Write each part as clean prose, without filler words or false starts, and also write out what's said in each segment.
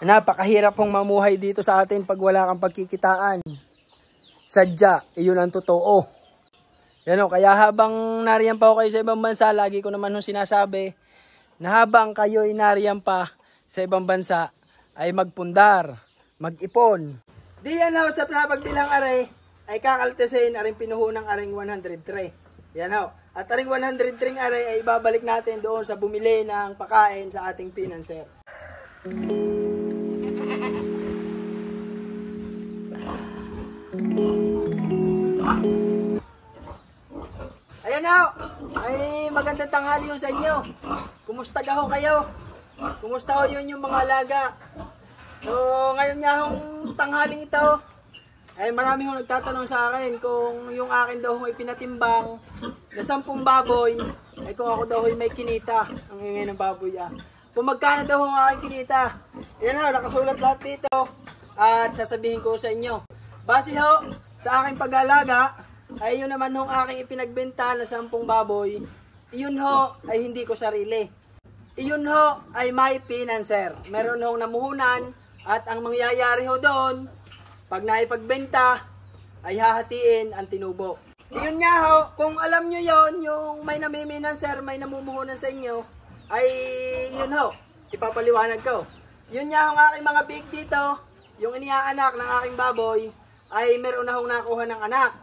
Napakahirap pong mamuhay dito sa atin pag wala kang pagkikitaan. Sadya, iyon ang totoo. Yan o, kaya habang nariyan pa ako kayo sa ibang bansa, lagi ko naman sinasabi na habang kayo'y nariyan pa sa ibang bansa, ay magpundar, mag-ipon. Di yan ho, sa napagbilang aray, ay kakaltesin aring pinuhunang aring 103. Yan ho. At aring 103 aray ay ibabalik natin doon sa bumili ng pakain sa ating pinanser. Ayan na, ay magandang tanghali yung sa inyo. Kumusta ka ho kayo? Kumusta ho yun yung mga alaga? So ngayon nga hong tanghaling ito, ay marami hong nagtatanong sa akin kung yung akin daw hong ipinatimbang na 10 baboy, ay kung ako daw hong may kinita. Ang ingay ng baboy Kung magkano daw hong aking kinita. Ayan na, nakasulat lahat dito. At sasabihin ko sa inyo. Base ho sa aking pag-alaga, ay yun naman hong aking ipinagbenta na 10 baboy, iyon ho ay hindi ko sarili. Iyon ho ay may pinanser. Meron hong namuhunan at ang mangyayari ho doon, pag naipagbenta, ay hahatiin ang tinubo. Iyon nga ho, kung alam nyo yon, yung may namiminanser, may namumuhunan sa inyo, ay yun ho, ipapaliwanag ko. Yun nga hong aking mga big dito, yung iniaanak ng aking baboy, ay meron na hong nakuha ng anak.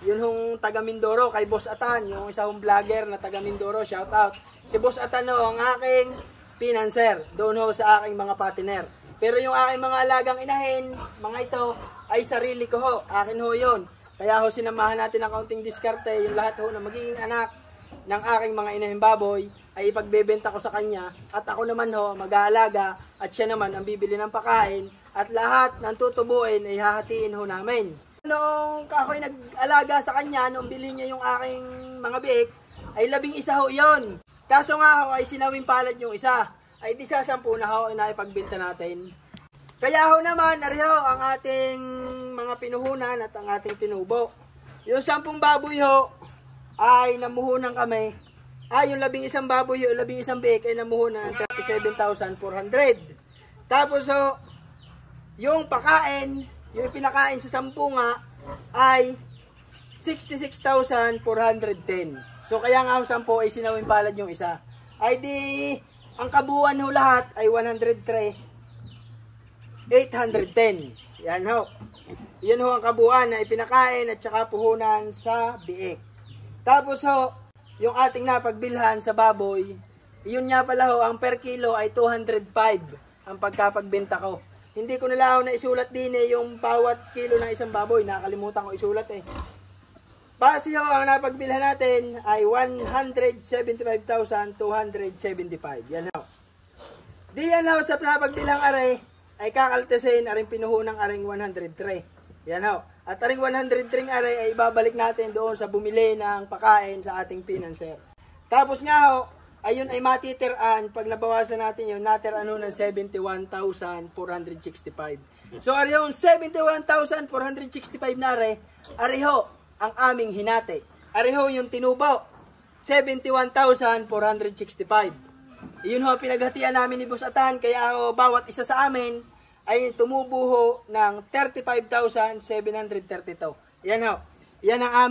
Yun hong taga Mindoro kay Boss Atan, yung isang vlogger na taga Mindoro, shout out. Si Boss Atan ho, ang aking pinanser, doon ho sa aking mga partner. Pero yung aking mga alagang inahin, mga ito, ay sarili ko ho, akin ho yun. Kaya ho sinamahan natin ng kaunting diskarte, yung lahat ho na magiging anak ng aking mga inahin baboy, ay ipagbebenta ko sa kanya. At ako naman ho, mag-aalaga, at siya naman ang bibili ng pakain, at lahat ng tutubuin ay hahatiin ho namin. Noong ako'y nag-alaga sa kanya, noong bilhin niya yung aking mga biik, ay 11 ho yun. Kaso nga ho, ay sinawing palad yung isa. Ay di sa 10 na ho, na ipagbenta natin. Kaya ho naman, nariho ang ating mga pinuhunan at ang ating tinubo. Yung 10 baboy ho, ay namuhunan kami. Yung 11 baboy ho, 11 biik ay namuhunan ng 37,400. Tapos ho, yung pakain, yung pinakain sa 10 nga ay 66,410. So kaya nga ho 10 ay sinawing palad yung isa. Ay di ang kabuuan ho lahat ay 103,810. Yan ho. Yan ho ang kabuuan na ipinakain at saka puhunan sa biik. Tapos ho, yung ating napagbilhan sa baboy, yun nga pala ho, ang per kilo ay 205 ang pagkapagbenta ko. Hindi ko nila na isulat din yung bawat kilo ng isang baboy. Nakalimutan ko isulat Base ho, ang napagbilhan natin ay 175,275. Yan ho. Di yan ho, sa napagbilang aray, ay kakaltesin aring pinuhunang aring 103. Yan ho. At aring 103 aray ay ibabalik natin doon sa bumili ng pakain sa ating pinanser. Tapos nga ho, ayun ay matitiraan, pag nabawasan natin yun, natiraan ho ng 71,465. So, ari yung 71,465 na ari ho, ang aming hinati. Ari ho yung tinubo, 71,465. Iyon ho, pinaghatian namin ni Boss Atan, kaya ho, bawat isa sa amin ay tumubo ho ng 35,732. Yan ho, yan ang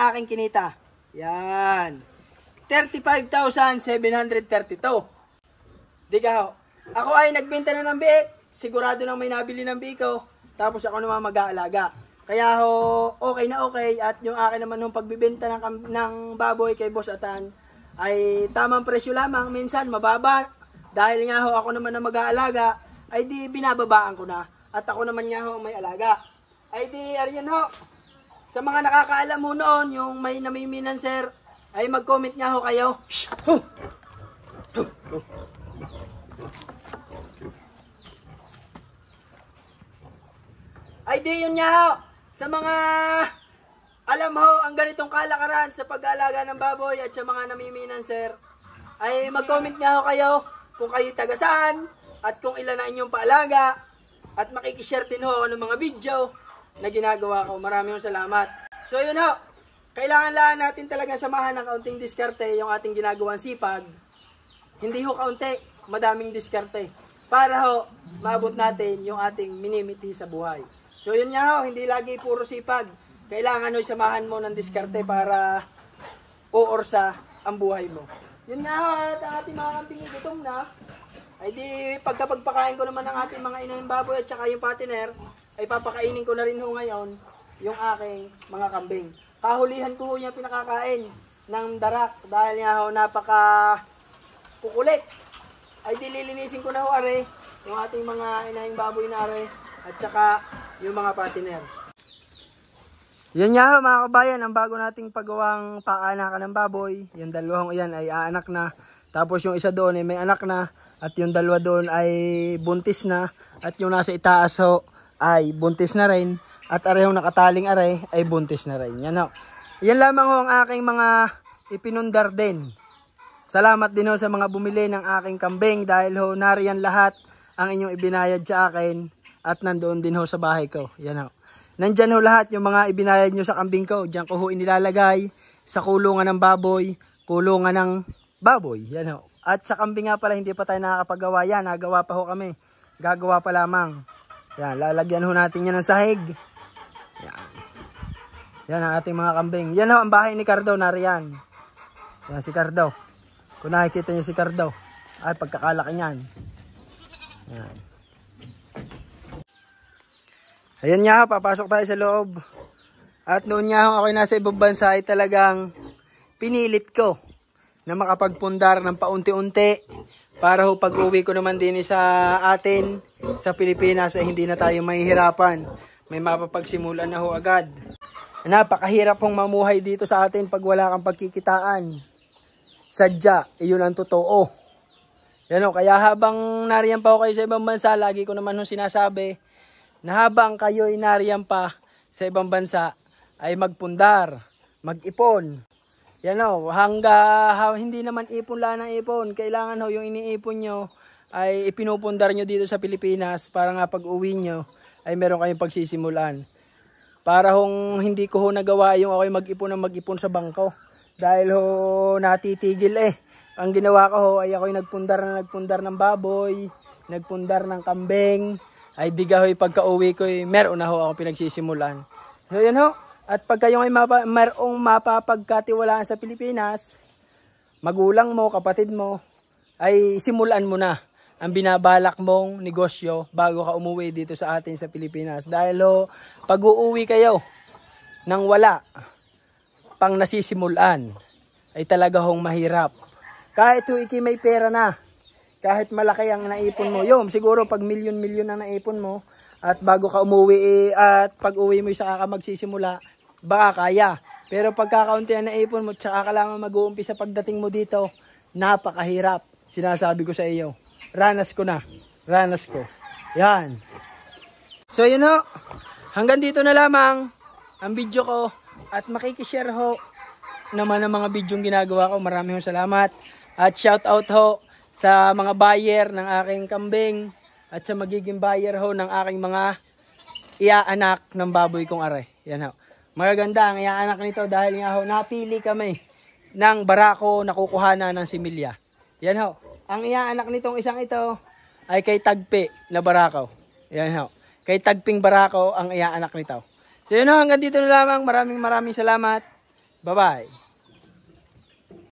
aking kinita. Yan. 35,732. Di ka ho. Ako ay nagbenta na ng biik. Sigurado nang may nabili ng biik ko. Tapos ako naman mag-aalaga. Kaya ho, okay na okay. At yung akin naman yung pagbibenta ng baboy kay Boss Atan ay tamang presyo lamang. Minsan mababa. Dahil nga ho ako naman na mag-aalaga, ay di binababaan ko na. At ako naman nga ho may alaga. Ay di, ariyan ho. Sa mga nakakaalam ho noon, yung may namiminanser, ay mag-comment nga ho kayo. Ay di yun nga ho. Sa mga alam ho ang ganitong kalakaran sa pag-aalaga ng baboy at sa mga namiminanser, ay mag-comment nga ho kayo kung kayo taga saan at kung ilan na inyong paalaga at makikishare din ho ng mga video na ginagawa ko. Maraming salamat. So yun ho. Kailangan lang natin talaga samahan ng kaunting diskarte yung ating ginagawang sipag. Hindi ho kaunti, madaming diskarte. Para ho, maabot natin yung ating minimiti sa buhay. So yun nga ho, hindi lagi puro sipag. Kailangan ho samahan mo ng diskarte para uorsa ang buhay mo. Yun nga ho, at ang ating mga kambing gutom na, ay di pagkapagpakain ko naman ng ating mga inahing baboy at saka yung patiner, ay papakainin ko na rin ho ngayon yung aking mga kambing. Kahulihan ko ho yung pinakakain ng darak dahil nga ho napaka kukulit. Ay dililinisin ko na ho are yung ating mga inahing baboy na are at saka yung mga patiner. Yan nga ho mga kabayan, ang bago nating paggawang paanakan ng baboy. Yung dalawang yan ay aanak na. Tapos yung isa doon ay may anak na. At yung dalawa doon ay buntis na. At yung nasa itaas ho ay buntis na rin. At arehong nakataling are ay buntis na rin. Yan ho. Yan lamang ho ang aking mga ipinundar din. Salamat din ho sa mga bumili ng aking kambing dahil ho nariyan lahat ang inyong ibinayad sa akin. At nandoon din ho sa bahay ko. Yan ho. Nandyan ho lahat yung mga ibinayad nyo sa kambing ko. Diyan ko ho inilalagay sa kulungan ng baboy, kulungan ng baboy. Yan ho. At sa kambing nga pala, hindi pa tayo nakakapagawa yan. Nagawa pa ho kami. Gagawa pa lamang. Yan, lalagyan ho natin yan ng sahig. Yan. Yan ang ating mga kambing. Yan ho, ang bahay ni Cardo, nariyan. Yan si Cardo. Kung nakikita nyo si Cardo. Ay, pagkakalaki niyan. Yan. Ayan nga, papasok tayo sa loob. At noon nga ako nasa ibang bansa ay talagang pinilit ko na makapagpundar ng paunti-unti para ho pag-uwi ko naman din sa atin sa Pilipinas ay hindi na tayo mahihirapan. May mapapagsimulan na ho agad. Napakahirap hong mamuhay dito sa atin pag wala kang pagkikitaan. Sadya, iyon ang totoo. Yan ho, kaya habang nariyan pa ako kayo sa ibang bansa, lagi ko naman ho sinasabi na habang kayo ay nariyan pa sa ibang bansa ay magpundar, mag-ipon. Yan o, hindi naman ipon lang ng ipon. Kailangan ho yung iniipon nyo ay ipinupundar nyo dito sa Pilipinas para nga pag uwi nyo ay meron kayong pagsisimulan. Para hong hindi ko ho nagawa yung ako'y mag-ipon sa bangko. Dahil ho natitigil eh. Ang ginawa ko ho ay ako'y nagpundar ng baboy, nagpundar ng kambing. Ay di gahoy pagka-uwi ko meron na ho ako pinagsisimulan. So yan ho. At pag kayo ay merong mapapagkatiwalaan sa Pilipinas, magulang mo, kapatid mo, ay simulan mo na ang binabalak mong negosyo bago ka umuwi dito sa atin sa Pilipinas. Dahil ho, pag uuwi kayo nang wala pang nasisimulan, ay talaga hong mahirap. Kahit ho may pera na, kahit malaki ang naipon mo, siguro pag milyon-milyon ang naipon mo, at bago ka umuwi at pag uwi mo saka ka magsisimula, baka kaya. Pero pagkakaunti ang naipon mo, tsaka ka lang mag-uumpisa pagdating mo dito, napakahirap. Sinasabi ko sa iyo. Ranas ko na. Ranas ko. Yan. So yun ho. Hanggang dito na lamang ang video ko. At makikishare ho naman ang mga bidyong ginagawa ko. Maraming salamat. At shout out ho sa mga buyer ng aking kambing at sa magiging buyer ho ng aking mga iaanak ng baboy kong are. Yan ho. Magaganda ang iaanak nito dahil nga ho napili kami ng barako na kukuhanan ng similya. Yan ho. Ang iaanak nitong isang ito ay kay Tagpi na barako. Yan ho. Kay Tagping barako ang iaanak nito. So yun ho, hanggang dito na lamang. Maraming salamat. Bye-bye.